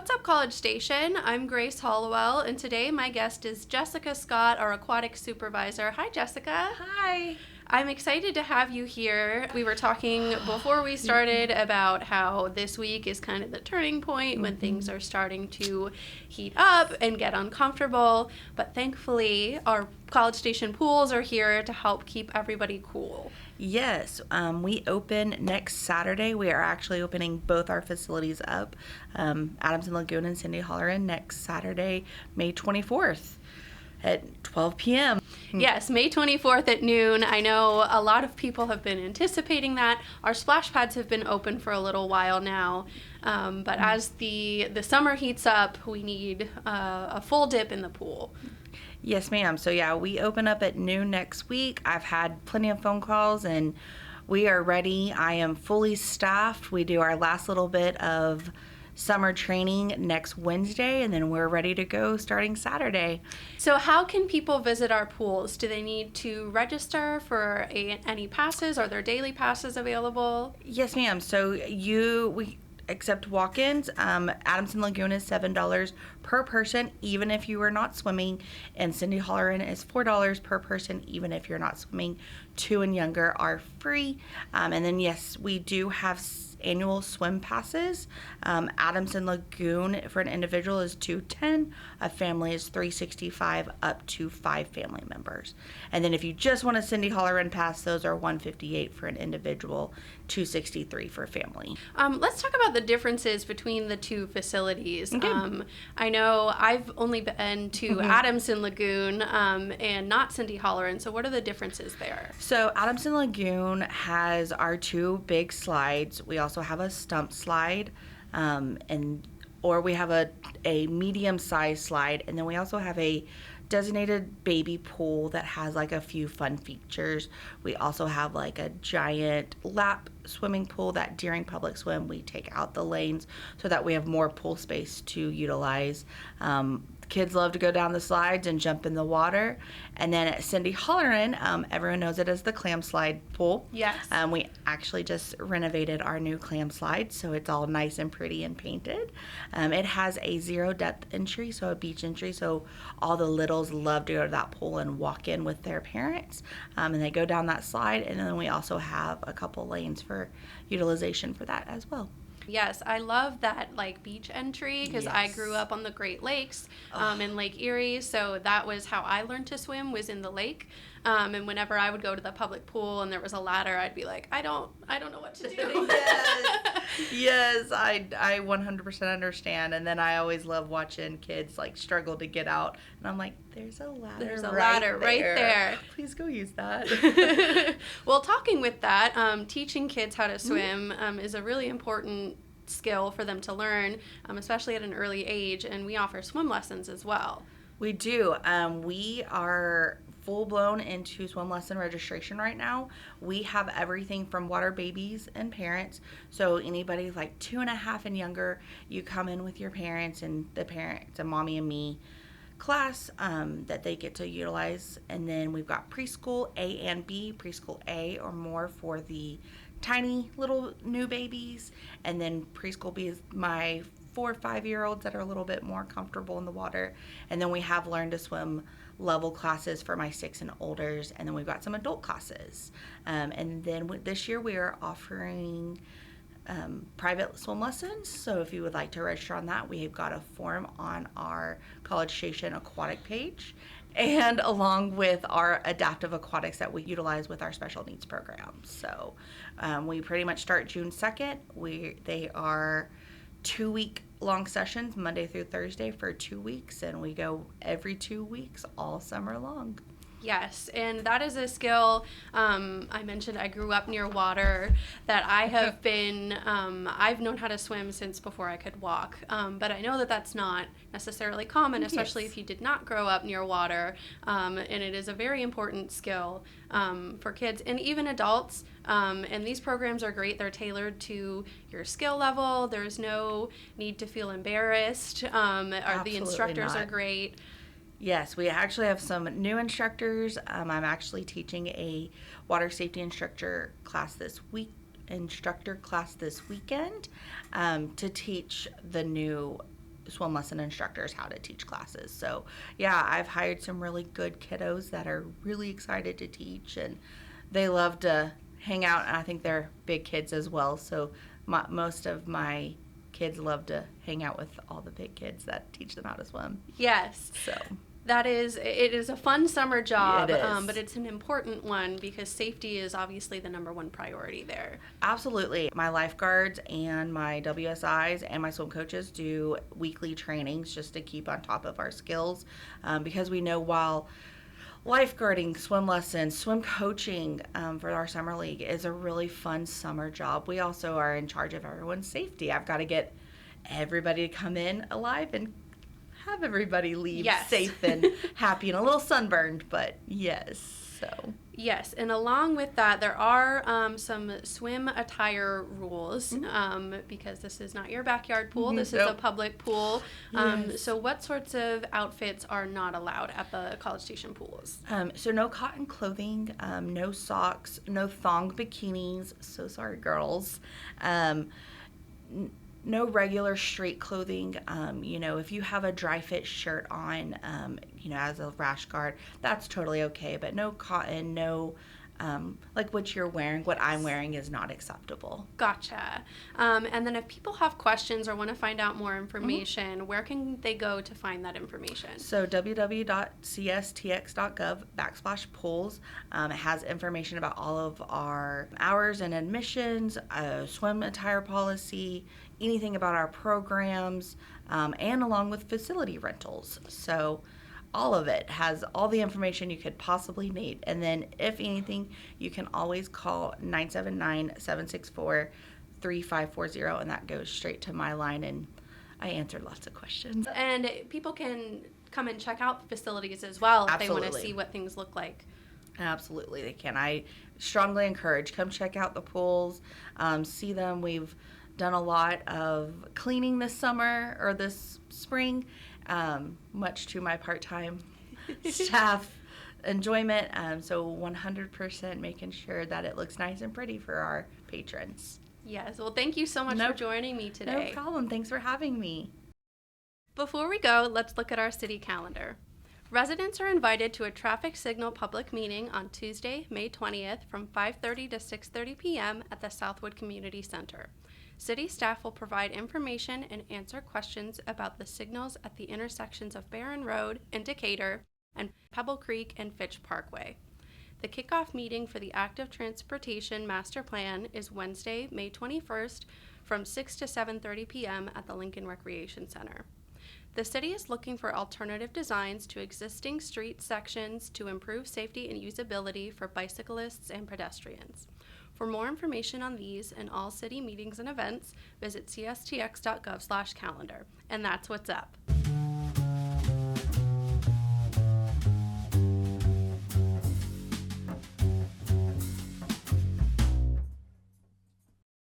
What's up, College Station? I'm Grace Hollowell, and today my guest is Jessica Scott, our aquatic supervisor. Hi, Jessica. Hi. I'm excited to have you here. We were talking before we started about how this week is kind of the turning point when things are starting to heat up and get uncomfortable, but thankfully our College Station pools are here to help keep everybody cool. Yes, we open next Saturday. We are actually opening both our facilities up, Adamson Lagoon and Cindy Halloran, next Saturday, May 24th at 12 p.m. Yes, May 24th at noon. I know a lot of people have been anticipating that. Our splash pads have been open for a little while now, but as the summer heats up, we need a full dip in the pool. Yes, ma'am. So, yeah, we open up at noon next week. I've had plenty of phone calls, and we are ready. I am fully staffed. We do our last little bit of summer training next Wednesday, and then we're ready to go starting Saturday. So how can people visit our pools? Do they need to register for any passes? Are there daily passes available? Yes, ma'am. So we accept walk-ins. Adamson Lagoon is $7 per person, even if you are not swimming, and Cindy Halloran is $4 per person, even if you're not swimming. 2 and younger are free. And then, yes, we do have annual swim passes. Adamson Lagoon for an individual is $210. A family is $365, up to 5 family members. And then if you just want a Cindy Halloran pass, those are $158 for an individual, $263 for a family. Let's talk about the differences between the two facilities. Okay. I know I've only been to Adamson Lagoon and not Cindy Halloran, so what are the differences there? So Adamson Lagoon has our 2 big slides. We also have a stump slide, or we have a medium-sized slide, and then we also have a designated baby pool that has like a few fun features. We also have like a giant lap swimming pool that during public swim we take out the lanes so that we have more pool space to utilize. Kids love to go down the slides and jump in the water. And then at Cindy Halloran, everyone knows it as the clam slide pool. Yes. We actually just renovated our new clam slide, so it's all nice and pretty and painted. It has a 0 depth entry, so a beach entry, so all the littles love to go to that pool and walk in with their parents. And they go down that slide, and then we also have a couple lanes for utilization for that as well. Yes, I love that like beach entry because I Yes. grew up on the Great Lakes in Lake Erie, so that was how I learned to swim, was in the lake. And whenever I would go to the public pool and there was a ladder, I'd be like, I don't know what to do. Yes, I 100% understand. And then I always love watching kids like struggle to get out, and I'm like, there's a ladder. There's a ladder right there. Please go use that. Well, talking with that, teaching kids how to swim is a really important skill for them to learn, especially at an early age, and we offer swim lessons as well. We do. We are full-blown into swim lesson registration right now. We have everything from water babies and parents. So anybody like 2.5 and younger, you come in with your parents, and the parents, a mommy and me class that they get to utilize. And then we've got preschool A and B, preschool A or more for the tiny little new babies, and then preschool B is my 4 or 5-year-olds that are a little bit more comfortable in the water. And then we have learn to swim level classes for my 6 and olders, and then we've got some adult classes. And then this year we are offering private swim lessons. So if you would like to register on that, we have got a form on our College Station Aquatic page, and along with our adaptive aquatics that we utilize with our special needs programs. So we pretty much start June 2nd. They are 2-week long sessions, Monday through Thursday for 2 weeks, and we go every 2 weeks all summer long. Yes, and that is a skill. I mentioned I grew up near water, that I have been, I've known how to swim since before I could walk, but I know that that's not necessarily common, especially Yes. if you did not grow up near water, and it is a very important skill for kids and even adults, and these programs are great. They're tailored to your skill level. There's no need to feel embarrassed. The instructors not. are great. Yes, we actually have some new instructors. I'm actually teaching a water safety instructor class this weekend to teach the new swim lesson instructors how to teach classes. So yeah, I've hired some really good kiddos that are really excited to teach, and they love to hang out, and I think they're big kids as well. So most of my kids love to hang out with all the big kids that teach them how to swim. Yes. So It is a fun summer job, It is. but it's an important one because safety is obviously the number one priority there. absolutely. My lifeguards and my WSIs and my swim coaches do weekly trainings just to keep on top of our skills, because we know while lifeguarding, swim lessons, swim coaching for our summer league is a really fun summer job, we also are in charge of everyone's safety. I've got to get everybody to come in alive and have everybody leave Yes. safe and happy and a little sunburned, but yes, so. Yes, and along with that, there are some swim attire rules because this is not your backyard pool. This is a Nope. public pool. Yes. So what sorts of outfits are not allowed at the College Station pools? So no cotton clothing, no socks, no thong bikinis. So sorry, girls. No regular street clothing. If you have a dry fit shirt on, as a rash guard, that's totally okay. But no cotton, no, like what you're wearing, what I'm wearing is not acceptable. Gotcha. And then if people have questions or want to find out more information, where can they go to find that information? So www.cstx.gov/pools. It has information about all of our hours and admissions, swim attire policy, anything about our programs, and along with facility rentals. So all of it has all the information you could possibly need. And then if anything, you can always call 979-764-3540, and that goes straight to my line, and I answered lots of questions. And people can come and check out the facilities as well if they want to Absolutely. see what things look like. Absolutely, they can. I strongly encourage, come check out the pools, see them. We've done a lot of cleaning this summer or this spring, much to my part-time staff enjoyment. So 100% making sure that it looks nice and pretty for our patrons. Yes. Well, thank you so much No- for joining me today. No problem. Thanks for having me. Before we go, let's look at our city calendar. Residents are invited to a traffic signal public meeting on Tuesday, May 20th from 5:30 to 6:30 p.m. at the Southwood Community Center. City staff will provide information and answer questions about the signals at the intersections of Barron Road and Decatur and Pebble Creek and Fitch Parkway. The kickoff meeting for the Active Transportation Master Plan is Wednesday, May 21st from 6 to 7:30 p.m. at the Lincoln Recreation Center. The city is looking for alternative designs to existing street sections to improve safety and usability for bicyclists and pedestrians. For more information on these and all city meetings and events, visit cstx.gov/calendar. And that's what's up.